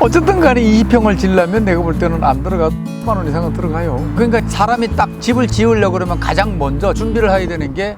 어쨌든 간에 20평을 지으려면 내가 볼 때는 안 들어가도 10만 원 이상은 들어가요. 그러니까 사람이 딱 집을 지으려고 그러면 가장 먼저 준비를 해야 되는 게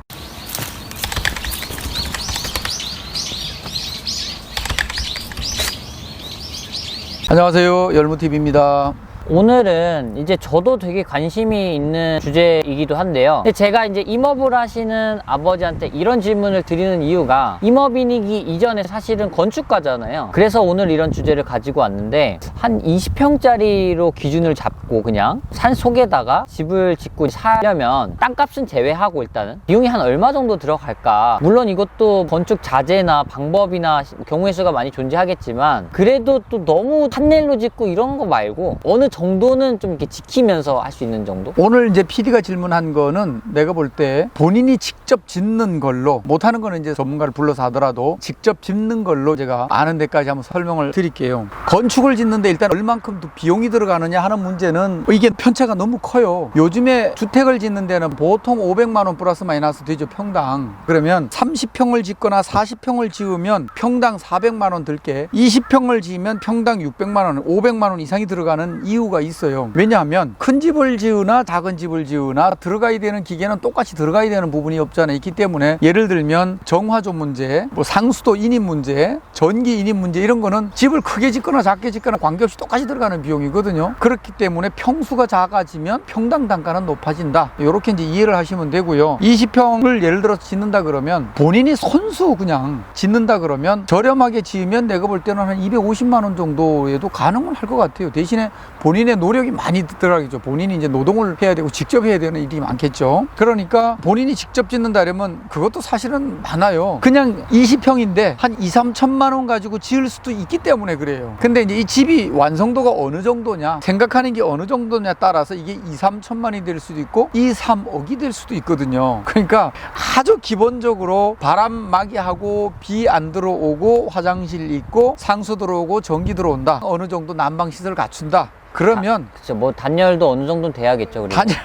안녕하세요, 열무TV입니다. 오늘은 이제 저도 되게 관심이 있는 주제이기도 한데요. 근데 제가 이제 임업을 하시는 아버지한테 이런 질문을 드리는 이유가 임업인이기 이전에 사실은 건축가잖아요. 그래서 오늘 이런 주제를 가지고 왔는데 한 20평짜리로 기준을 잡고 그냥 산 속에다가 집을 짓고 사려면 땅값은 제외하고 일단은 비용이 한 얼마 정도 들어갈까. 물론 이것도 건축 자재나 방법이나 경우의 수가 많이 존재하겠지만 그래도 또 너무 판넬로 짓고 이런 거 말고 어느 정도는 좀 이렇게 지키면서 할 수 있는 정도? 오늘 이제 PD가 질문한 거는 내가 볼 때 본인이 직접 짓는 걸로, 못하는 거는 이제 전문가를 불러서 하더라도 직접 짓는 걸로 제가 아는 데까지 한번 설명을 드릴게요. 건축을 짓는데 일단 얼만큼 또 비용이 들어가느냐 하는 문제는 이게 편차가 너무 커요. 요즘에 주택을 짓는 데는 보통 500만 원 플러스 마이너스 되죠, 평당. 그러면 30평을 짓거나 40평을 지으면 평당 400만 원 들게, 20평을 지으면 평당 600만 원, 500만 원 이상이 들어가는 이유가 있어요. 왜냐하면 큰 집을 지으나 작은 집을 지으나 들어가야 되는 기계는 똑같이 들어가야 되는 부분이 없잖아요. 있기 때문에 예를 들면 정화조 문제, 뭐 상수도 인입 문제, 전기 인입 문제, 이런 거는 집을 크게 짓거나 작게 짓거나 관계없이 똑같이 들어가는 비용이거든요. 그렇기 때문에 평수가 작아지면 평당 단가는 높아진다. 이렇게 이제 이해를 하시면 되고요. 20평을 예를 들어서 짓는다 그러면 본인이 손수 그냥 짓는다 그러면 저렴하게 지으면 내가 볼 때는 한 250만 원 정도에도 가능은 할 것 같아요. 대신에 본인의 노력이 많이 들어가겠죠. 본인이 이제 노동을 해야 되고 직접 해야 되는 일이 많겠죠. 그러니까 본인이 직접 짓는다 그러면 그것도 사실은 많아요. 그냥 20평인데 한 2, 3천만 원 가지고 지을 수도 있기 때문에 그래요. 근데 이제 이 집이 완성도가 어느 정도냐, 생각하는 게 어느 정도냐 따라서 이게 2, 3천만이 될 수도 있고 2, 3억이 될 수도 있거든요. 그러니까 아주 기본적으로 바람막이 하고 비 안 들어오고 화장실 있고 상수 들어오고 전기 들어온다, 어느 정도 난방시설 갖춘다, 그러면 그렇죠. 뭐 단열도 어느 정도는 돼야겠죠. 그리고. 단열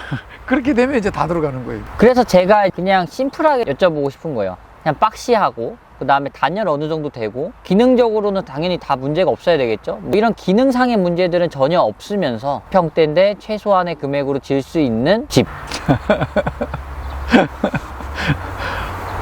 그렇게 되면 이제 다 들어가는 거예요. 그래서 제가 그냥 심플하게 여쭤보고 싶은 거예요. 그냥 박시하고 그 다음에 단열 어느 정도 되고 기능적으로는 당연히 다 문제가 없어야 되겠죠. 뭐 이런 기능상의 문제들은 전혀 없으면서 평대인데 최소한의 금액으로 지을 수 있는 집.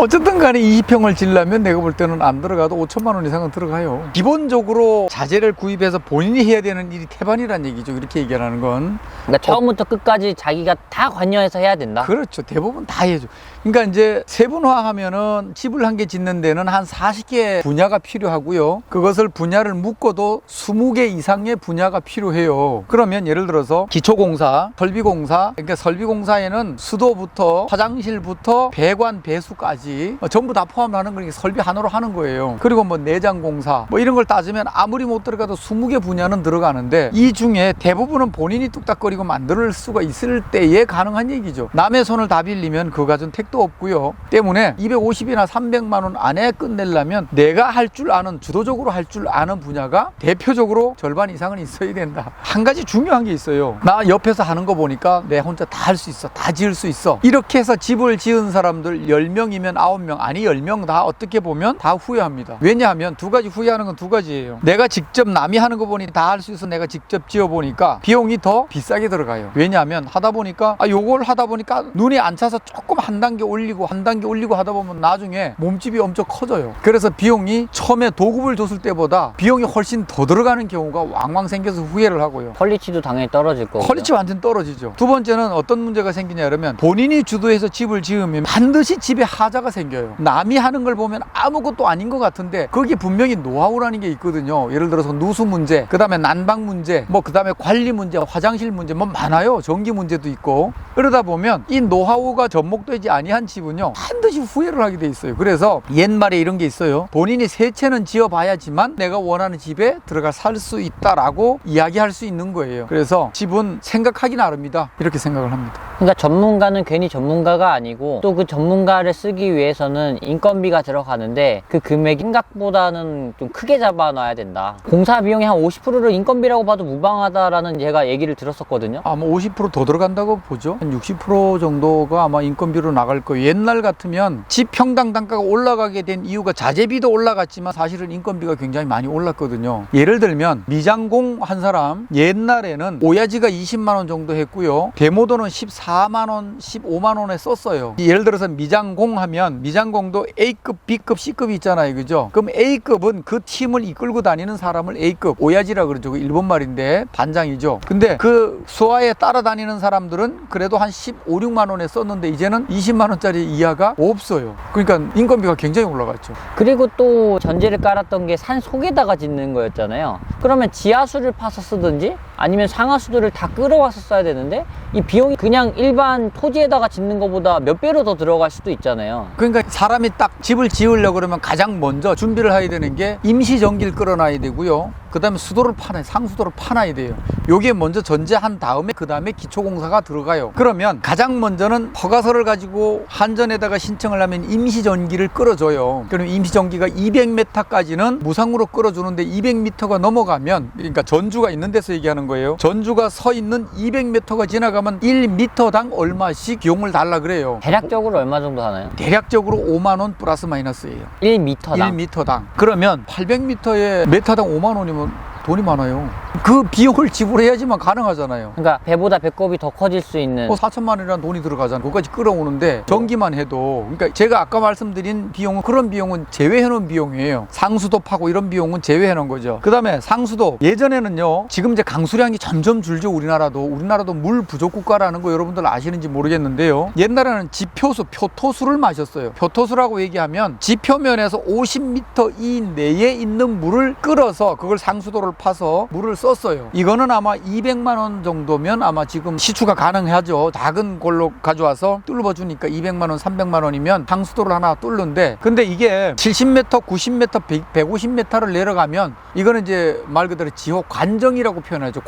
어쨌든 간에 20평을 지으려면 내가 볼 때는 안 들어가도 5천만 원 이상은 들어가요. 기본적으로 자재를 구입해서 본인이 해야 되는 일이 태반이란 얘기죠. 이렇게 얘기하는 건. 그러니까 처음부터 끝까지 자기가 다 관여해서 해야 된다. 그렇죠. 대부분 다 해야죠. 그러니까 이제 세분화하면은 집을 한 개 짓는 데는 한 40개 분야가 필요하고요. 그것을 분야를 묶어도 20개 이상의 분야가 필요해요. 그러면 예를 들어서 기초공사, 설비공사, 그러니까 설비공사에는 수도부터 화장실부터 배관, 배수까지 전부 다 포함하는 거니까 설비 하나로 하는 거예요. 그리고 뭐 내장공사 뭐 이런 걸 따지면 아무리 못 들어가도 20개 분야는 들어가는데 이 중에 대부분은 본인이 뚝딱거리고 만들 수가 있을 때에 가능한 얘기죠. 남의 손을 다 빌리면 그거 가진 택도 없고요. 때문에 250이나 300만 원 안에 끝내려면 내가 할 줄 아는, 주도적으로 할 줄 아는 분야가 대표적으로 절반 이상은 있어야 된다. 한 가지 중요한 게 있어요. 나 옆에서 하는 거 보니까 내 혼자 다 할 수 있어, 다 지을 수 있어, 이렇게 해서 집을 지은 사람들 10명이면 9명, 아니 10명 다 어떻게 보면 다 후회합니다. 왜냐하면 두 가지, 후회하는 건 두 가지예요. 내가 직접 남이 하는 거 보니 다 할 수 있어 내가 직접 지어보니까 비용이 더 비싸게 들어가요. 왜냐하면 하다 보니까 요걸 하다 보니까 눈이 안 차서 조금 한 단계 올리고 한 단계 올리고 하다 보면 나중에 몸집이 엄청 커져요. 그래서 비용이 처음에 도급을 줬을 때보다 비용이 훨씬 더 들어가는 경우가 왕왕 생겨서 후회를 하고요. 퀄리티도 당연히 떨어질 거고. 퀄리티 완전 떨어지죠. 두 번째는 어떤 문제가 생기냐 그러면 본인이 주도해서 집을 지으면 반드시 집에 하자가 생겨요. 남이 하는 걸 보면 아무것도 아닌 것 같은데 거기에 분명히 노하우라는 게 있거든요. 예를 들어서 누수 문제, 그 다음에 난방 문제, 뭐 그 다음에 관리 문제, 화장실 문제 뭐 많아요. 전기 문제도 있고. 그러다 보면 이 노하우가 접목되지 아니한 집은요 반드시 후회를 하게 돼 있어요. 그래서 옛말에 이런 게 있어요. 본인이 세 채는 지어봐야지만 내가 원하는 집에 들어가 살 수 있다라고 이야기할 수 있는 거예요. 그래서 집은 생각하기 나름이다, 이렇게 생각을 합니다. 그러니까 전문가는 괜히 전문가가 아니고 또 그 전문가를 쓰기 위해서는 인건비가 들어가는데 그 금액이 생각보다는 좀 크게 잡아놔야 된다. 공사 비용이 한 50%를 인건비라고 봐도 무방하다라는 제가 얘기를 들었었거든요. 아마 50% 더 들어간다고 보죠. 한 60% 정도가 아마 인건비로 나갈 할 거예요. 옛날 같으면 집 평당 단가가 올라가게 된 이유가 자재비도 올라갔지만 사실은 인건비가 굉장히 많이 올랐거든요. 예를 들면 미장공 한 사람 옛날에는 오야지가 20만 원 정도 했고요. 데모도는 14만 원, 15만 원에 썼어요. 예를 들어서 미장공 하면 미장공도 A급, B급, C급이 있잖아요. 그죠? 그럼 A급은 그 팀을 이끌고 다니는 사람을 A급, 오야지라 그러죠. 일본 말인데 반장이죠. 근데 그 수하에 따라다니는 사람들은 그래도 한 15, 6만 원에 썼는데 이제는 20만 원짜리 이하가 없어요. 그러니까 인건비가 굉장히 올라갔죠. 그리고 또 전제를 깔았던 게 산 속에다가 짓는 거였잖아요. 그러면 지하수를 파서 쓰든지 아니면 상하수도를 다 끌어와서 써야 되는데 이 비용이 그냥 일반 토지에다가 짓는 것보다 몇 배로 더 들어갈 수도 있잖아요. 그러니까 사람이 딱 집을 지으려고 그러면 가장 먼저 준비를 해야 되는 게 임시 전기를 끌어놔야 되고요. 그 다음에 수도를 파놔야, 상수도를 파놔야 돼요. 요게 먼저 전제한 다음에 그 다음에 기초공사가 들어가요. 그러면 가장 먼저는 허가서를 가지고 한전에다가 신청을 하면 임시 전기를 끌어줘요. 그럼 임시 전기가 200m까지는 무상으로 끌어주는데 200m가 넘어가면, 그러니까 전주가 있는 데서 얘기하는 거예요. 전주가 서 있는 200m가 지나가면 1m당 얼마씩 비용을 달라 그래요. 대략적으로 얼마 정도 하나요? 대략적으로 5만 원 플러스 마이너스예요. 1m당? 1m당. 그러면 800m에 메타당 5만 원이면 돈이 많아요. 그 비용을 지불해야지만 가능하잖아요. 그러니까 배보다 배꼽이 더 커질 수 있는 4천만 원이라는 돈이 들어가잖아요. 그거까지 끌어오는데 전기만 해도, 그러니까 제가 아까 말씀드린 비용은, 그런 비용은 제외해 놓은 비용이에요. 상수도 파고 이런 비용은 제외해 놓은 거죠. 그 다음에 상수도, 예전에는요, 지금 이제 강수량이 점점 줄죠. 우리나라도 물 부족 국가라는 거 여러분들 아시는지 모르겠는데요, 옛날에는 지표수, 표토수를 마셨어요. 표토수라고 얘기하면 지표면에서 50m 이내에 있는 물을 끌어서 그걸 상수도를 파서 물을 썼어요. 이거는 아마 200만 원 정도면 아마 지금 시추가 가능하죠. 작은 걸로 가져와서 뚫어 주니까 200만 원, 300만 원이면 상수도를 하나 뚫는데, 근데 이게 70m, 90m, 150m를 내려가면 이거는 이제 말 그대로 지호 관정이라고 표현하죠.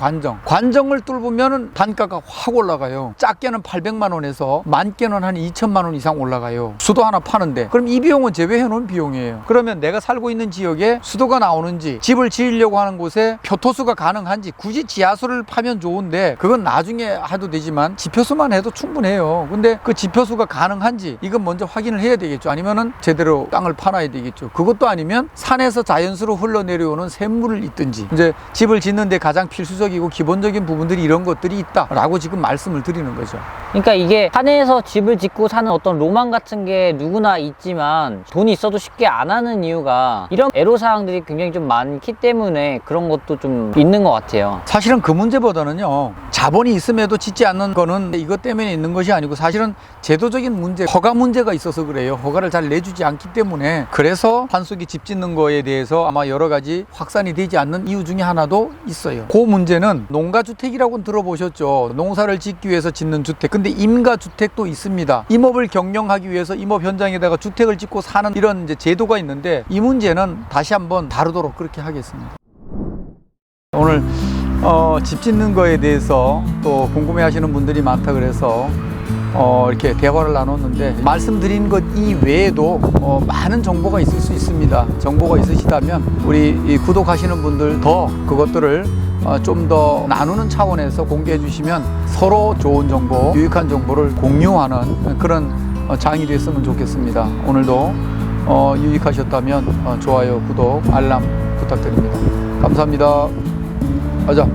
관정을 뚫으면 단가가 확 올라가요. 작게는 800만 원에서 많게는 한 2천만 원 이상 올라가요. 수도 하나 파는데. 그럼 이 비용은 제외해 놓은 비용이에요. 그러면 내가 살고 있는 지역에 수도가 나오는지, 집을 지으려고 하는 곳에 표토수가 가능한지, 굳이 지하수를 파면 좋은데 그건 나중에 해도 되지만 지표수만 해도 충분해요. 근데 그 지표수가 가능한지 이건 먼저 확인을 해야 되겠죠. 아니면은 제대로 땅을 파놔야 되겠죠. 그것도 아니면 산에서 자연수로 흘러내려오는 샘물을 잇든지, 이제 집을 짓는데 가장 필수적이고 기본적인 부분들이 이런 것들이 있다라고 지금 말씀을 드리는 거죠. 그러니까 이게 산에서 집을 짓고 사는 어떤 로망 같은 게 누구나 있지만 돈이 있어도 쉽게 안 하는 이유가 이런 애로사항들이 굉장히 좀 많기 때문에 그런 것도 좀 있는 것 같아요. 사실은 그 문제보다는요, 자본이 있음에도 짓지 않는 거는 이것 때문에 있는 것이 아니고 사실은 제도적인 문제, 허가 문제가 있어서 그래요. 허가를 잘 내주지 않기 때문에. 그래서 산속에 집 짓는 거에 대해서 아마 여러 가지 확산이 되지 않는 이유 중에 하나도 있어요. 그 문제는 농가주택이라고 들어보셨죠? 농사를 짓기 위해서 짓는 주택. 근데 임가주택도 있습니다. 임업을 경영하기 위해서 임업 현장에다가 주택을 짓고 사는 이런 이제 제도가 있는데, 이 문제는 다시 한번 다루도록 그렇게 하겠습니다. 오늘 집 짓는 거에 대해서 또 궁금해 하시는 분들이 많다 그래서 이렇게 대화를 나눴는데, 말씀드린 것 이외에도 많은 정보가 있을 수 있습니다. 정보가 있으시다면 우리 이 구독하시는 분들 더 그것들을 좀 더 나누는 차원에서 공개해 주시면 서로 좋은 정보, 유익한 정보를 공유하는 그런 장이 됐으면 좋겠습니다. 오늘도 유익하셨다면 좋아요, 구독, 알람 부탁드립니다. 감사합니다. 가자.